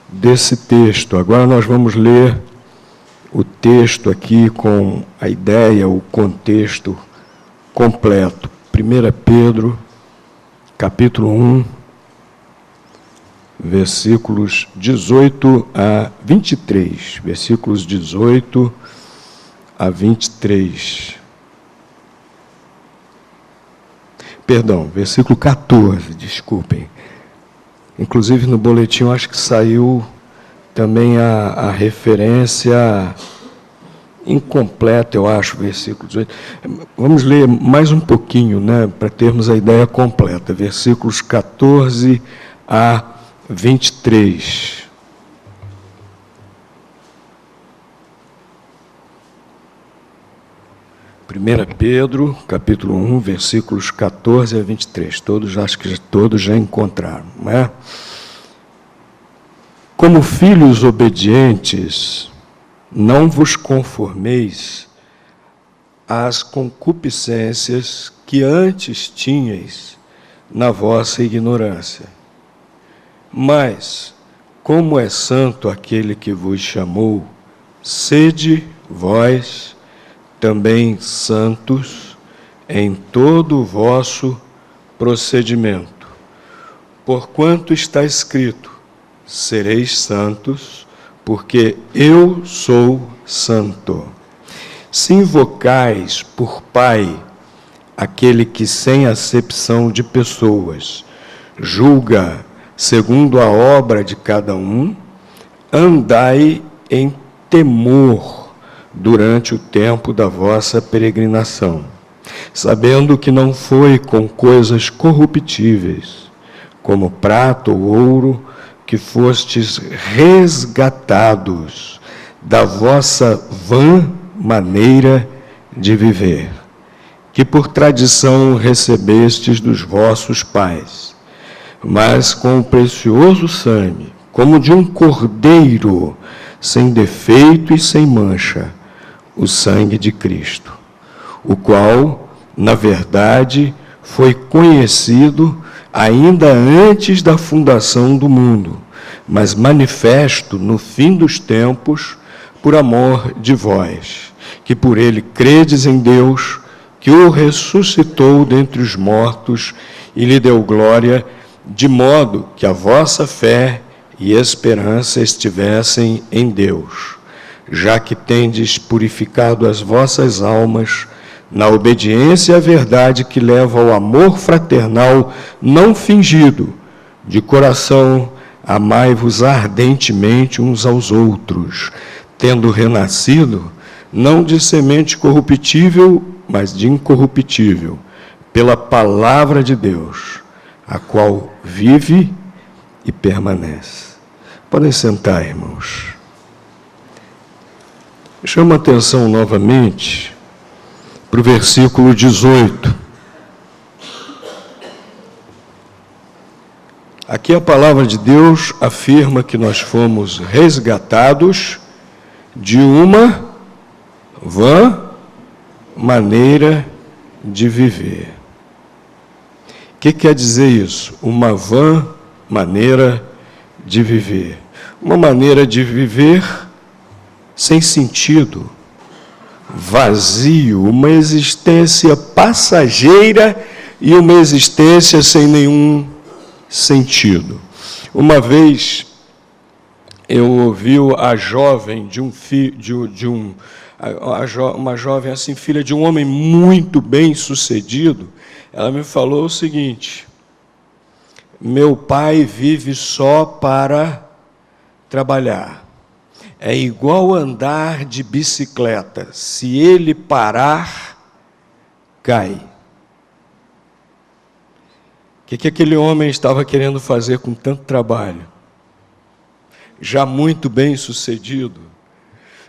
desse texto. Agora nós vamos ler o texto aqui com a ideia, o contexto completo. 1 Pedro, capítulo 1, versículos 18 a 23. Versículos 18 a 23. Perdão, versículo 14, desculpem. Inclusive no boletim eu acho que saiu também a referência incompleta, eu acho, versículo 18. Vamos ler mais um pouquinho, né, para termos a ideia completa. Versículos 14 a 23. Primeira Pedro, capítulo 1, versículos 14 a 23. Acho que todos já encontraram, não é? Como filhos obedientes, não vos conformeis às concupiscências que antes tinhais na vossa ignorância. Mas, como é santo aquele que vos chamou, sede vós também santos em todo o vosso procedimento. Porquanto está escrito: sereis santos, porque eu sou santo. Se invocais por Pai aquele que, sem acepção de pessoas, julga segundo a obra de cada um, andai em temor durante o tempo da vossa peregrinação, sabendo que não foi com coisas corruptíveis, como prata ou ouro, que fostes resgatados da vossa vã maneira de viver, que por tradição recebestes dos vossos pais, mas com o precioso sangue, como de um cordeiro, sem defeito e sem mancha, o sangue de Cristo, o qual, na verdade, foi conhecido ainda antes da fundação do mundo, mas manifesto no fim dos tempos, por amor de vós, que por ele credes em Deus, que o ressuscitou dentre os mortos e lhe deu glória, de modo que a vossa fé e esperança estivessem em Deus, já que tendes purificado as vossas almas na obediência à verdade que leva ao amor fraternal não fingido, de coração amai-vos ardentemente uns aos outros, tendo renascido, não de semente corruptível, mas de incorruptível, pela palavra de Deus, a qual vive e permanece. Podem sentar, irmãos. Chamo a atenção novamente para o versículo 18. Aqui a palavra de Deus afirma que nós fomos resgatados de uma vã maneira de viver. O que quer dizer isso? Uma vã maneira de viver. Uma maneira de viver sem sentido, vazio, uma existência passageira e uma existência sem nenhum sentido. Uma vez eu ouvi a jovem uma jovem assim, filha de um homem muito bem sucedido, ela me falou o seguinte: meu pai vive só para trabalhar. É igual andar de bicicleta. Se ele parar, cai. O que aquele homem estava querendo fazer com tanto trabalho? Já muito bem sucedido.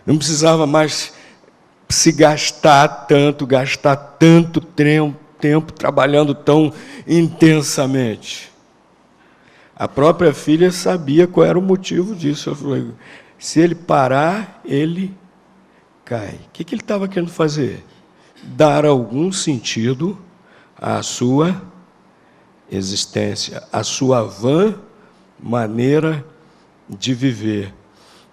Não precisava mais se gastar tanto tempo trabalhando tão intensamente. A própria filha sabia qual era o motivo disso. Eu falei: se ele parar, ele cai. O que ele estava querendo fazer? Dar algum sentido à sua existência, à sua vã maneira de viver.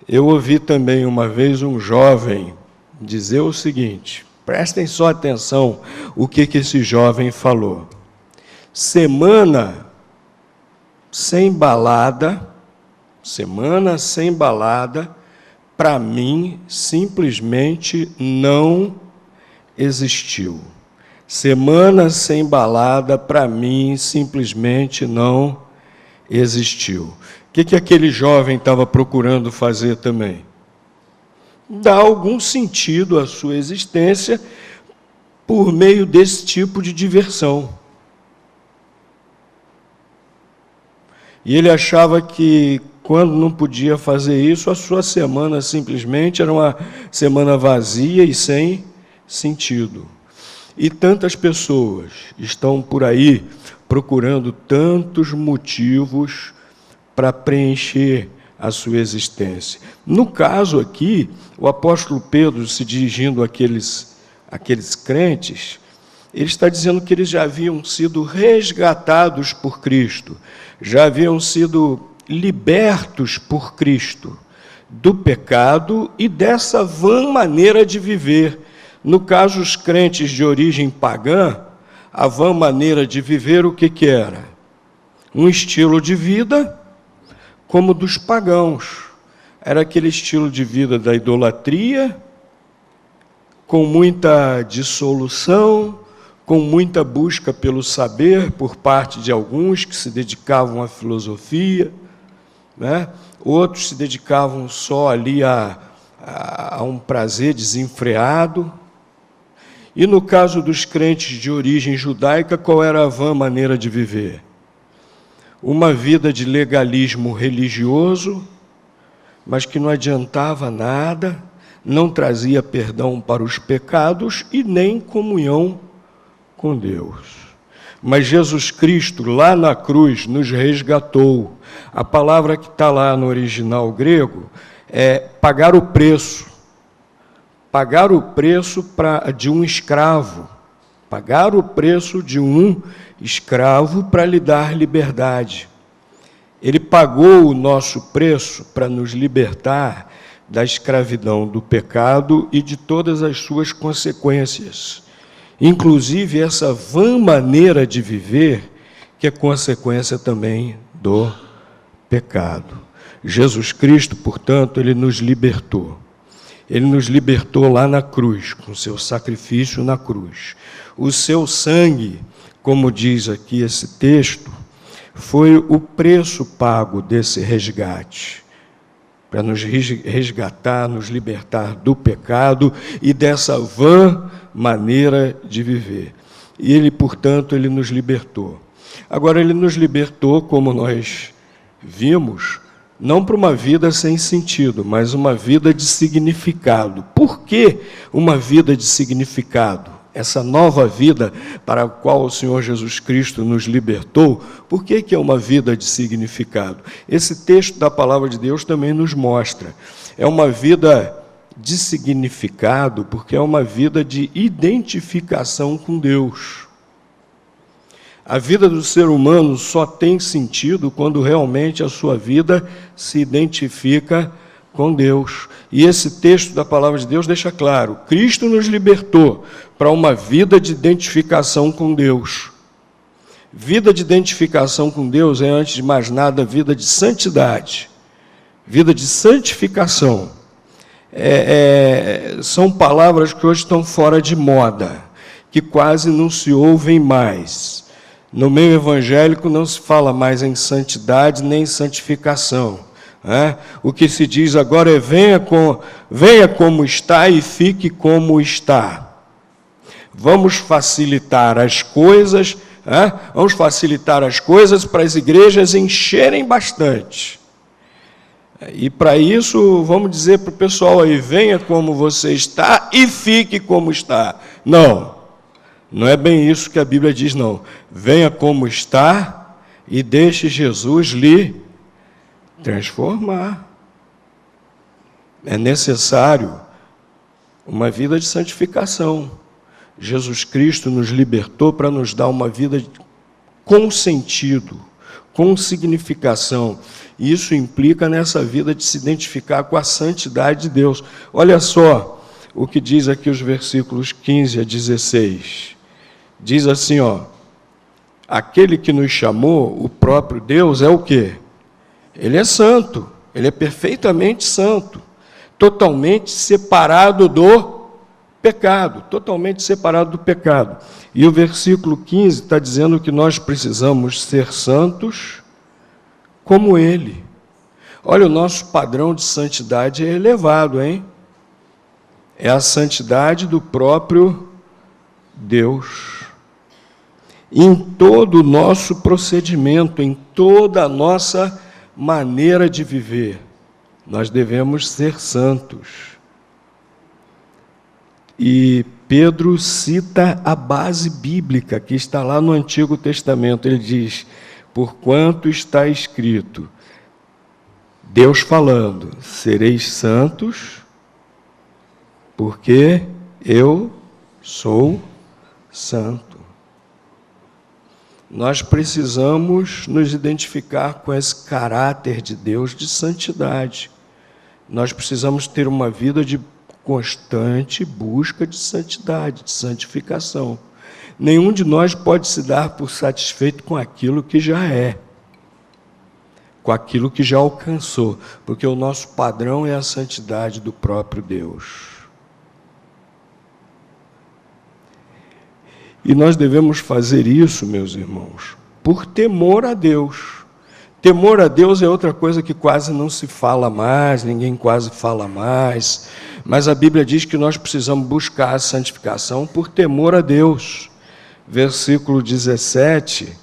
Eu ouvi também uma vez um jovem dizer o seguinte, prestem só atenção o que esse jovem falou. Semana sem balada, para mim, simplesmente não existiu. Semana sem balada, para mim, simplesmente não existiu. O que aquele jovem estava procurando fazer também? Dar algum sentido à sua existência por meio desse tipo de diversão. E ele achava que, quando não podia fazer isso, a sua semana simplesmente era uma semana vazia e sem sentido. E tantas pessoas estão por aí procurando tantos motivos para preencher a sua existência. No caso aqui, o apóstolo Pedro, se dirigindo àqueles crentes, ele está dizendo que eles já haviam sido resgatados por Cristo, já haviam sido libertos por Cristo do pecado e dessa vã maneira de viver. No caso, os crentes de origem pagã, a vã maneira de viver, o que era? Um estilo de vida como dos pagãos. Era aquele estilo de vida da idolatria, com muita dissolução, com muita busca pelo saber por parte de alguns que se dedicavam à filosofia, né? Outros se dedicavam só ali a um prazer desenfreado. E no caso dos crentes de origem judaica, qual era a vã maneira de viver? Uma vida de legalismo religioso, mas que não adiantava nada, não trazia perdão para os pecados e nem comunhão com Deus. Mas Jesus Cristo, lá na cruz, nos resgatou. A palavra que está lá no original grego é pagar o preço. Pagar o preço de um escravo. Pagar o preço de um escravo para lhe dar liberdade. Ele pagou o nosso preço para nos libertar da escravidão do pecado e de todas as suas consequências. Inclusive essa vã maneira de viver, que é consequência também do pecado. Jesus Cristo, portanto, ele nos libertou. Ele nos libertou lá na cruz, com o seu sacrifício na cruz. O seu sangue, como diz aqui esse texto, foi o preço pago desse resgate, para nos resgatar, nos libertar do pecado e dessa vã maneira de viver. E ele, portanto, ele nos libertou. Agora, ele nos libertou, como nós vimos, não para uma vida sem sentido, mas uma vida de significado. Por que uma vida de significado? Essa nova vida para a qual o Senhor Jesus Cristo nos libertou, por que é uma vida de significado? Esse texto da Palavra de Deus também nos mostra. É uma vida de significado, porque é uma vida de identificação com Deus. A vida do ser humano só tem sentido quando realmente a sua vida se identifica com Deus. E esse texto da Palavra de Deus deixa claro, Cristo nos libertou para uma vida de identificação com Deus. Vida de identificação com Deus é, antes de mais nada, vida de santidade, vida de santificação. São palavras que hoje estão fora de moda, que quase não se ouvem mais. No meio evangélico não se fala mais em santidade nem em santificação. O que se diz agora é venha como está e fique como está. Vamos facilitar as coisas, vamos facilitar as coisas para as igrejas encherem bastante. E para isso, vamos dizer para o pessoal aí, venha como você está e fique como está. Não é bem isso que a Bíblia diz, não. Venha como está e deixe Jesus lhe transformar. É necessário uma vida de santificação. Jesus Cristo nos libertou para nos dar uma vida com sentido, com significação. E isso implica nessa vida de se identificar com a santidade de Deus. Olha só o que diz aqui os versículos 15 a 16. Diz assim, ó: aquele que nos chamou, o próprio Deus, é o quê? Ele é santo, ele é perfeitamente santo, totalmente separado do pecado, totalmente separado do pecado. E o versículo 15 está dizendo que nós precisamos ser santos como Ele. Olha, o nosso padrão de santidade é elevado, hein? É a santidade do próprio Deus. Em todo o nosso procedimento, em toda a nossa maneira de viver, nós devemos ser santos. E Pedro cita a base bíblica que está lá no Antigo Testamento. Ele diz: porquanto está escrito, Deus falando, sereis santos, porque eu sou santo. Nós precisamos nos identificar com esse caráter de Deus de santidade. Nós precisamos ter uma vida de constante busca de santidade, de santificação. Nenhum de nós pode se dar por satisfeito com aquilo que já é, com aquilo que já alcançou, porque o nosso padrão é a santidade do próprio Deus. E nós devemos fazer isso, meus irmãos, por temor a Deus. Temor a Deus é outra coisa que quase não se fala mais, ninguém quase fala mais, mas a Bíblia diz que nós precisamos buscar a santificação por temor a Deus. Versículo 17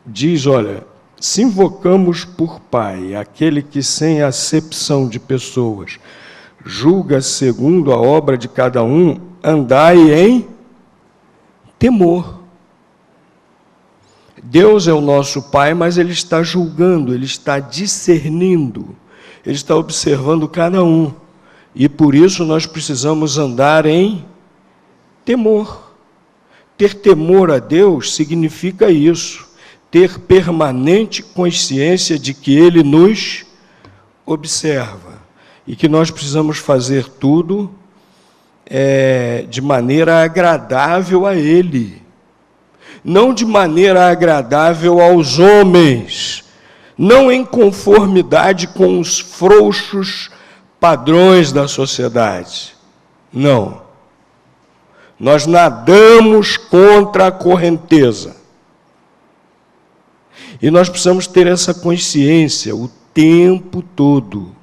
diz, olha, se invocamos por Pai, aquele que sem acepção de pessoas julga segundo a obra de cada um, andai em temor. Deus é o nosso Pai, mas Ele está julgando, Ele está discernindo, Ele está observando cada um. E por isso nós precisamos andar em temor. Ter temor a Deus significa isso, ter permanente consciência de que Ele nos observa e que nós precisamos fazer tudo de maneira agradável a Ele. Não de maneira agradável aos homens, não em conformidade com os frouxos padrões da sociedade. Não. Nós nadamos contra a correnteza. E nós precisamos ter essa consciência o tempo todo,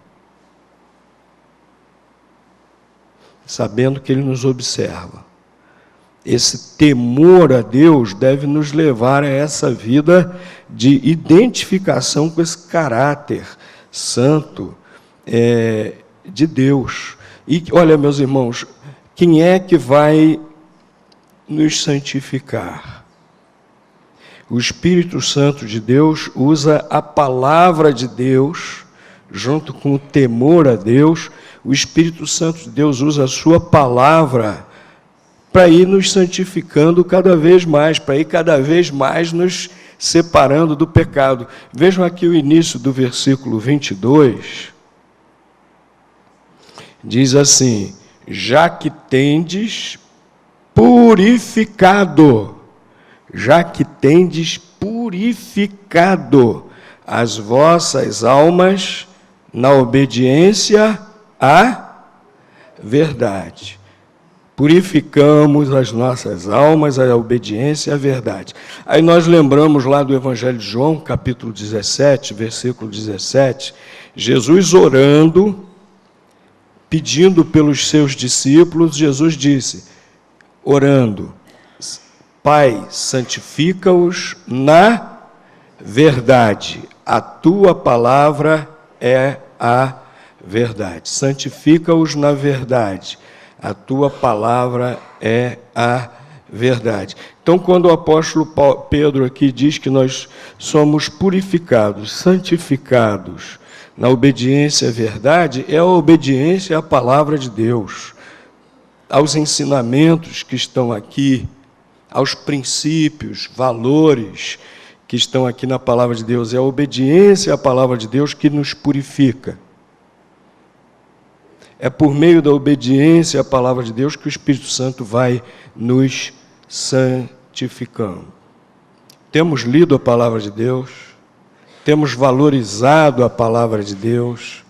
sabendo que Ele nos observa. Esse temor a Deus deve nos levar a essa vida de identificação com esse caráter santo de Deus. E, olha, meus irmãos, quem é que vai nos santificar? O Espírito Santo de Deus usa a palavra de Deus, junto com o temor a Deus. O Espírito Santo de Deus usa a sua palavra para ir nos santificando cada vez mais, para ir cada vez mais nos separando do pecado. Vejam aqui o início do versículo 22. Diz assim: já que tendes purificado as vossas almas na obediência à verdade. Purificamos as nossas almas à obediência à verdade. Aí nós lembramos lá do Evangelho de João, capítulo 17, versículo 17, Jesus orando, pedindo pelos seus discípulos, Jesus disse, orando, Pai, santifica-os na verdade. A tua palavra é a verdade. Santifica-os na verdade. A tua palavra é a verdade. Então, quando o apóstolo Pedro aqui diz que nós somos purificados, santificados na obediência à verdade, é a obediência à palavra de Deus, aos ensinamentos que estão aqui, aos princípios, valores que estão aqui na palavra de Deus. É a obediência à palavra de Deus que nos purifica. É por meio da obediência à palavra de Deus que o Espírito Santo vai nos santificando. Temos lido a palavra de Deus, temos valorizado a palavra de Deus,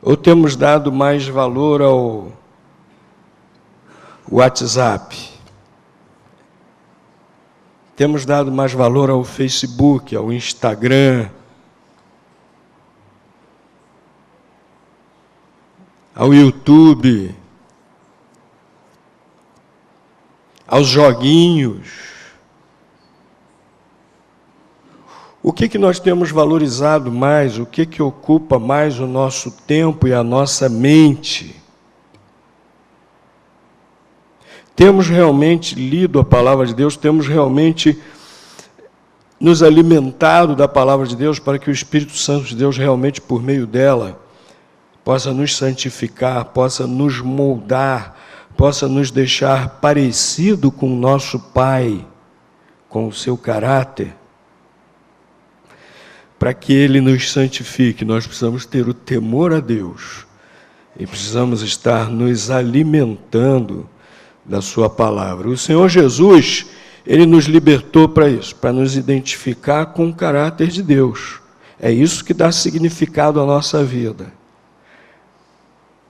ou temos dado mais valor ao WhatsApp? Temos dado mais valor ao Facebook, ao Instagram, ao YouTube, aos joguinhos. O que nós temos valorizado mais? O que ocupa mais o nosso tempo e a nossa mente? Temos realmente lido a palavra de Deus? Temos realmente nos alimentado da palavra de Deus para que o Espírito Santo de Deus realmente, por meio dela, possa nos santificar, possa nos moldar, possa nos deixar parecido com o nosso Pai, com o seu caráter? Para que Ele nos santifique, nós precisamos ter o temor a Deus e precisamos estar nos alimentando da sua palavra. O Senhor Jesus, Ele nos libertou para isso, para nos identificar com o caráter de Deus. É isso que dá significado à nossa vida.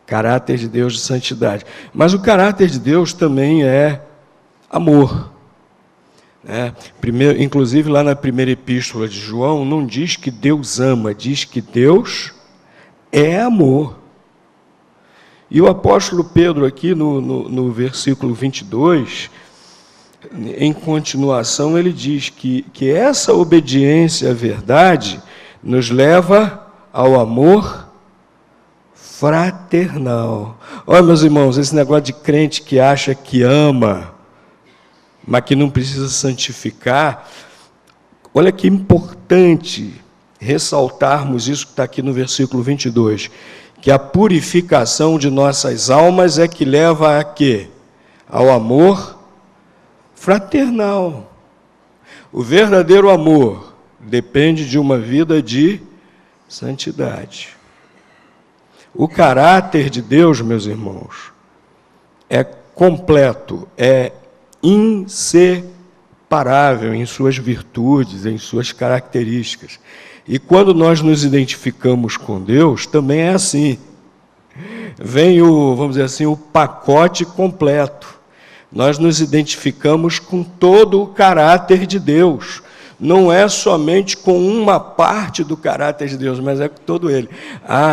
Caráter de Deus de santidade. Mas o caráter de Deus também é amor. Primeiro, inclusive, lá na primeira epístola de João, não diz que Deus ama, diz que Deus é amor. E o apóstolo Pedro, aqui no versículo 22, em continuação, ele diz que essa obediência à verdade nos leva ao amor fraternal. Olha, meus irmãos, esse negócio de crente que acha que ama, mas que não precisa santificar, olha que importante ressaltarmos isso que está aqui no versículo 22, que a purificação de nossas almas é que leva a quê? Ao amor fraternal. O verdadeiro amor depende de uma vida de santidade. O caráter de Deus, meus irmãos, é completo, é inseparável em suas virtudes, em suas características. E quando nós nos identificamos com Deus, também é assim. Vem vamos dizer assim, o pacote completo. Nós nos identificamos com todo o caráter de Deus. Não é somente com uma parte do caráter de Deus, mas é com todo ele.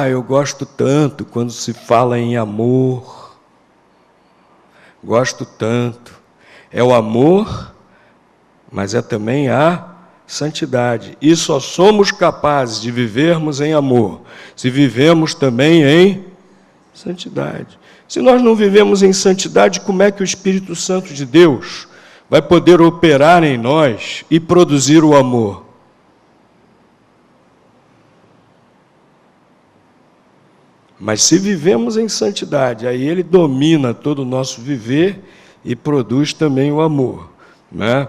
Eu gosto tanto quando se fala em amor. Gosto tanto. É o amor, mas é também a santidade. E só somos capazes de vivermos em amor se vivemos também em santidade. Se nós não vivemos em santidade, como é que o Espírito Santo de Deus vai poder operar em nós e produzir o amor? Mas se vivemos em santidade, aí Ele domina todo o nosso viver e produz também o amor, né?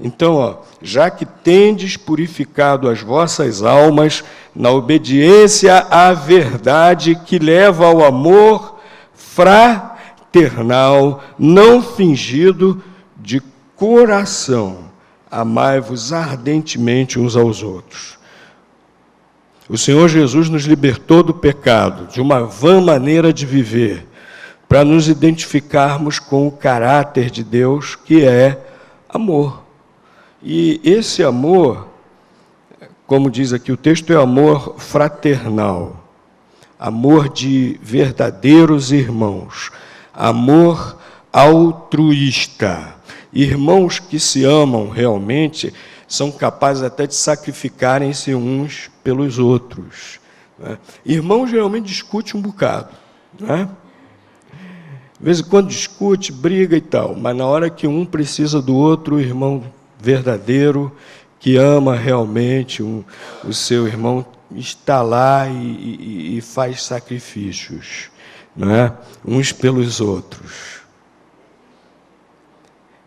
Então, já que tendes purificado as vossas almas na obediência à verdade que leva ao amor fraternal, não fingido, de coração, amai-vos ardentemente uns aos outros. O Senhor Jesus nos libertou do pecado, de uma vã maneira de viver, para nos identificarmos com o caráter de Deus, que é amor. E esse amor, como diz aqui o texto, é amor fraternal, amor de verdadeiros irmãos, amor altruísta. Irmãos que se amam realmente são capazes até de sacrificarem-se uns pelos outros, né? Irmão geralmente discute um bocado, né? De vez em quando discute, briga e tal, mas na hora que um precisa do outro, o irmão verdadeiro, que ama realmente o seu irmão, está lá e faz sacrifícios, não é? Uns pelos outros.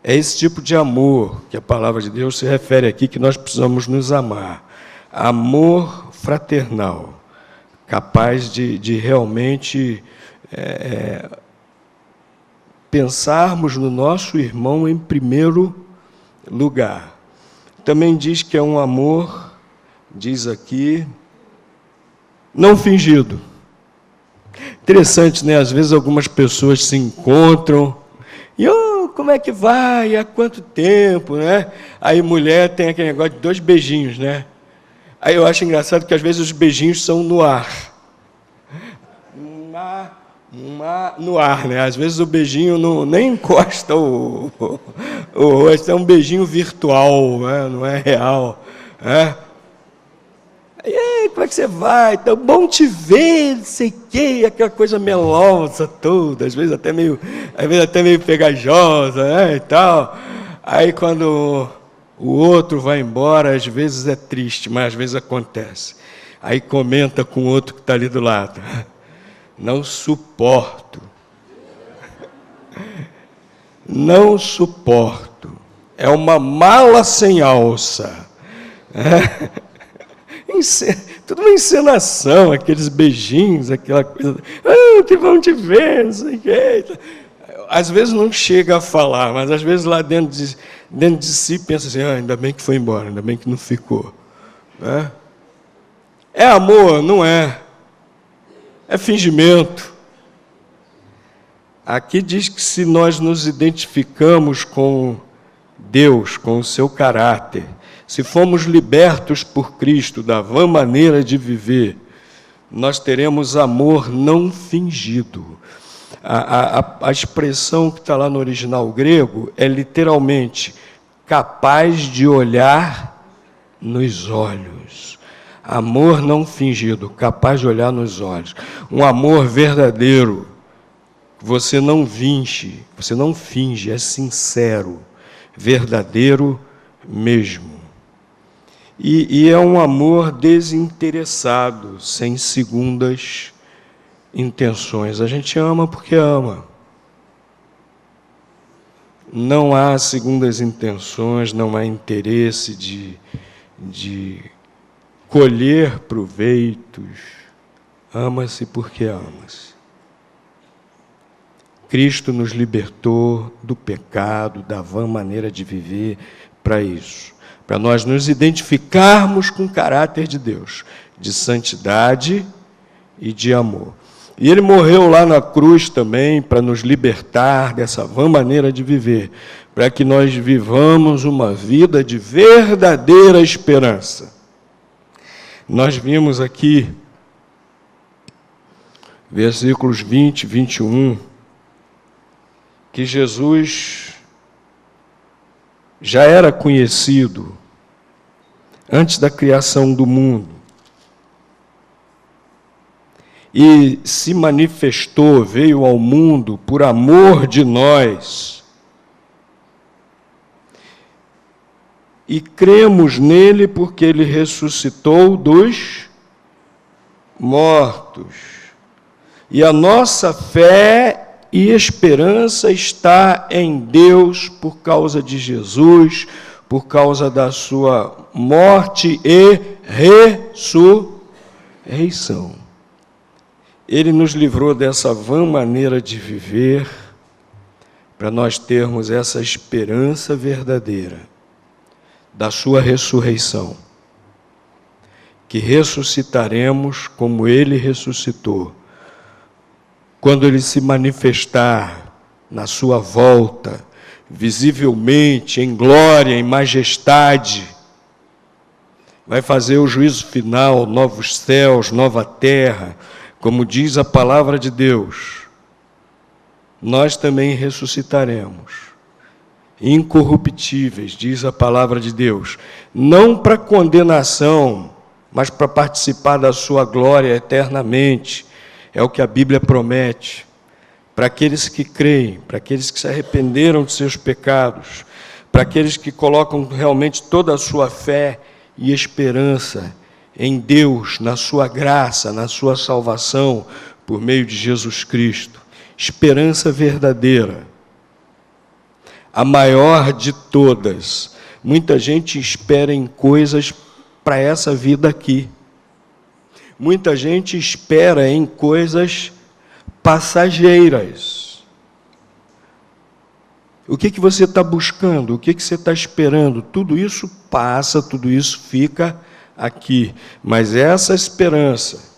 É esse tipo de amor que a palavra de Deus se refere aqui, que nós precisamos nos amar. Amor fraternal, capaz de realmente pensarmos no nosso irmão em primeiro lugar. Também diz que é um amor, diz aqui, não fingido. Interessante, né? Às vezes algumas pessoas se encontram e, como é que vai? Há quanto tempo, né? Aí mulher tem aquele negócio de 2 beijinhos, né? Aí eu acho engraçado que às vezes os beijinhos são no ar. No ar, né? Às vezes o beijinho nem encosta o rosto, é um beijinho virtual, né? Não é real. Né? E aí, como é que você vai? Então, bom te ver, não sei o quê, aquela coisa melosa toda, às vezes até meio pegajosa, né, e tal. Aí, quando o outro vai embora, às vezes é triste, mas às vezes acontece. Aí comenta com o outro que está ali do lado. Não suporto. Não suporto. É uma mala sem alça. Tudo uma encenação, aqueles beijinhos, aquela coisa. Que vão te ver, não sei o quê. Às vezes não chega a falar, mas às vezes lá dentro de si pensa assim, ainda bem que foi embora, ainda bem que não ficou. Né? É amor? Não é. É fingimento. Aqui diz que se nós nos identificamos com Deus, com o seu caráter, se fomos libertos por Cristo da vã maneira de viver, nós teremos amor não fingido. A expressão que está lá no original grego é literalmente capaz de olhar nos olhos. Amor não fingido, capaz de olhar nos olhos. Um amor verdadeiro. Você não finge, é sincero, verdadeiro mesmo. E é um amor desinteressado, sem segundas intenções. A gente ama porque ama. Não há segundas intenções, não há interesse de colher proveitos. Ama-se porque ama-se. Cristo nos libertou do pecado, da vã maneira de viver para isso. Para nós nos identificarmos com o caráter de Deus, de santidade e de amor. E Ele morreu lá na cruz também para nos libertar dessa vã maneira de viver, para que nós vivamos uma vida de verdadeira esperança. Nós vimos aqui, versículos 20 e 21, que Jesus já era conhecido antes da criação do mundo e se manifestou, veio ao mundo por amor de nós e cremos nele porque ele ressuscitou dos mortos. E a nossa fé e esperança está em Deus por causa de Jesus, por causa da sua morte e ressurreição. Ele nos livrou dessa vã maneira de viver, para nós termos essa esperança verdadeira da sua ressurreição, que ressuscitaremos como Ele ressuscitou, quando Ele se manifestar na sua volta, visivelmente, em glória, em majestade, vai fazer o juízo final, novos céus, nova terra, como diz a palavra de Deus. Nós também ressuscitaremos, incorruptíveis, diz a palavra de Deus, não para condenação, mas para participar da sua glória eternamente. É o que a Bíblia promete para aqueles que creem, para aqueles que se arrependeram de seus pecados, para aqueles que colocam realmente toda a sua fé e esperança em Deus, na sua graça, na sua salvação, por meio de Jesus Cristo. Esperança verdadeira. a maior de todas. Muita gente espera em coisas para essa vida aqui. Muita gente espera em coisas passageiras. O que você está buscando? O que você está esperando? Tudo isso passa, tudo isso fica aqui. Mas essa esperança,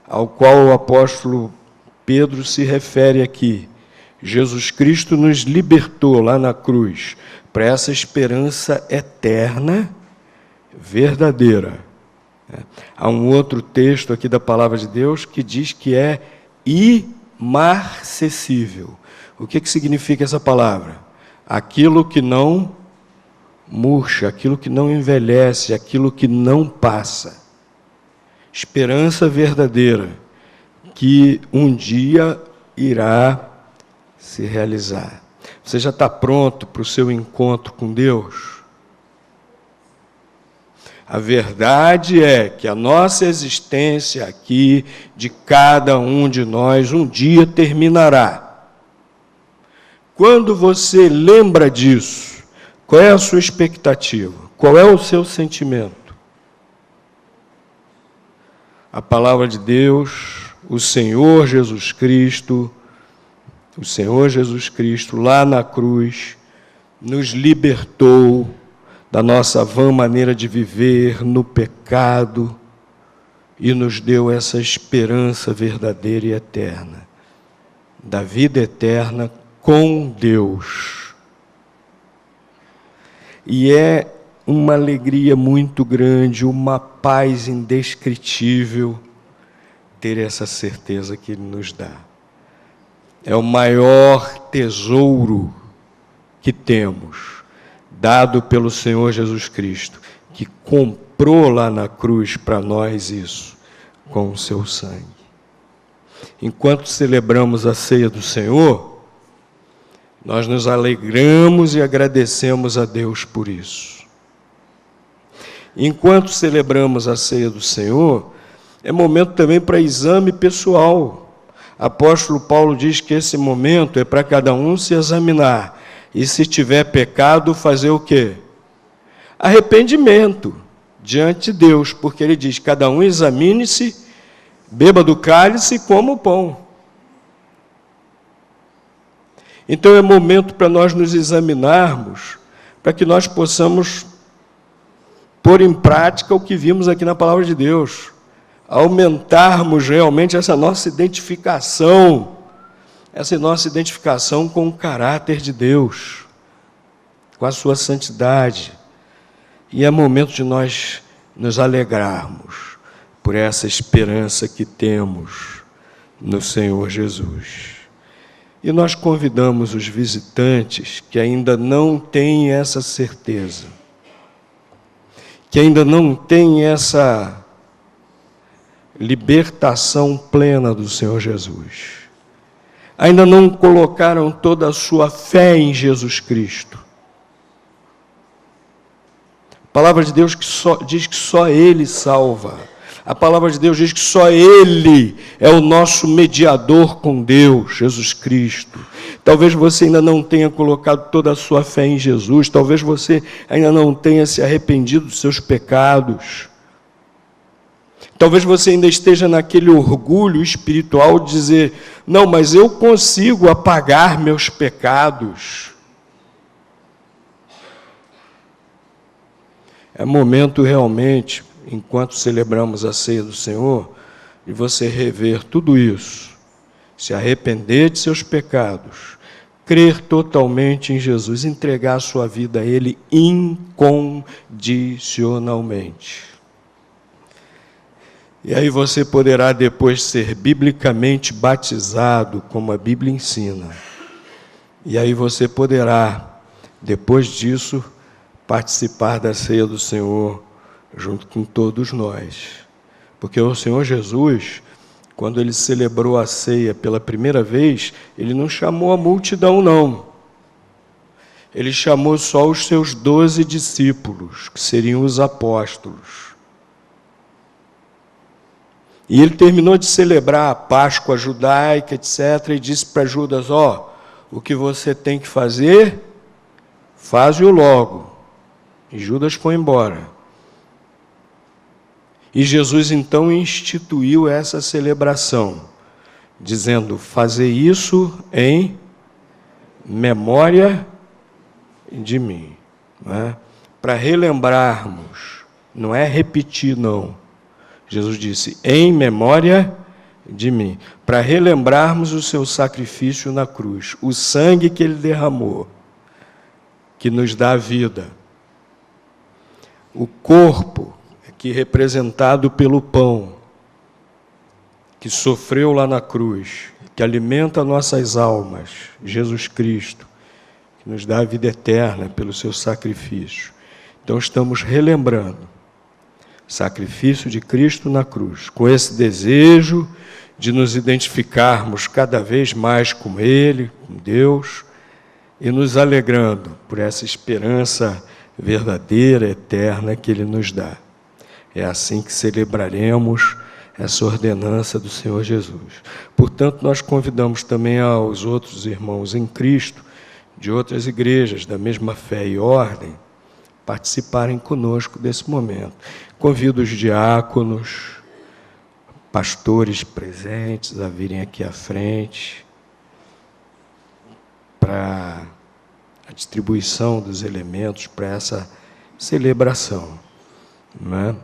ao qual o apóstolo Pedro se refere aqui, Jesus Cristo nos libertou lá na cruz para essa esperança eterna, verdadeira. Há um outro texto aqui da palavra de Deus que diz que é imarcessível. O que significa essa palavra? Aquilo que não murcha, aquilo que não envelhece, aquilo que não passa. Esperança verdadeira, que um dia irá se realizar. Você já está pronto para o seu encontro com Deus? A verdade é que a nossa existência aqui, de cada um de nós, um dia terminará. Quando você lembra disso, qual é a sua expectativa? Qual é o seu sentimento? A palavra de Deus, o Senhor Jesus Cristo, lá na cruz, nos libertou da nossa vã maneira de viver no pecado e nos deu essa esperança verdadeira e eterna, da vida eterna com Deus. E é uma alegria muito grande, uma paz indescritível ter essa certeza que Ele nos dá. É o maior tesouro que temos, dado pelo Senhor Jesus Cristo, que comprou lá na cruz para nós isso, com o seu sangue. Enquanto celebramos a ceia do Senhor, nós nos alegramos e agradecemos a Deus por isso. Enquanto celebramos a ceia do Senhor, é momento também para exame pessoal. Apóstolo Paulo diz que esse momento é para cada um se examinar. E se tiver pecado, fazer o quê? Arrependimento diante de Deus, porque ele diz, cada um examine-se, beba do cálice e coma o pão. Então é momento para nós nos examinarmos, para que nós possamos pôr em prática o que vimos aqui na palavra de Deus, aumentarmos realmente essa nossa identificação com o caráter de Deus, com a sua santidade. E é momento de nós nos alegrarmos por essa esperança que temos no Senhor Jesus. E nós convidamos os visitantes que ainda não têm essa certeza, que ainda não têm essa libertação plena do Senhor Jesus, ainda não colocaram toda a sua fé em Jesus Cristo. A palavra de Deus diz que só Ele salva. A palavra de Deus diz que só Ele é o nosso mediador com Deus, Jesus Cristo. Talvez você ainda não tenha colocado toda a sua fé em Jesus, talvez você ainda não tenha se arrependido dos seus pecados. Talvez você ainda esteja naquele orgulho espiritual de dizer, não, mas eu consigo apagar meus pecados. É momento realmente, enquanto celebramos a ceia do Senhor, de você rever tudo isso, se arrepender de seus pecados, crer totalmente em Jesus, entregar a sua vida a Ele incondicionalmente. E aí você poderá depois ser biblicamente batizado, como a Bíblia ensina. E aí você poderá, depois disso, participar da ceia do Senhor junto com todos nós. Porque o Senhor Jesus, quando Ele celebrou a ceia pela primeira vez, Ele não chamou a multidão, não. Ele chamou só os seus 12 discípulos, que seriam os apóstolos. E Ele terminou de celebrar a Páscoa judaica, etc., e disse para Judas, o que você tem que fazer Faze-o logo. E Judas foi embora. E Jesus então instituiu essa celebração, dizendo: fazer isso em memória de mim. Não é? Para relembrarmos, não é repetir, não. Jesus disse: em memória de mim, para relembrarmos o seu sacrifício na cruz, o sangue que ele derramou, que nos dá a vida. O corpo, que representado pelo pão, que sofreu lá na cruz, que alimenta nossas almas, Jesus Cristo, que nos dá a vida eterna pelo seu sacrifício. Então estamos relembrando o sacrifício de Cristo na cruz, com esse desejo de nos identificarmos cada vez mais com Ele, com Deus, e nos alegrando por essa esperança verdadeira, eterna que Ele nos dá. É assim que celebraremos essa ordenança do Senhor Jesus. Portanto, nós convidamos também aos outros irmãos em Cristo, de outras igrejas da mesma fé e ordem, participarem conosco desse momento. Convido os diáconos, pastores presentes a virem aqui à frente para a distribuição dos elementos para essa celebração, não é?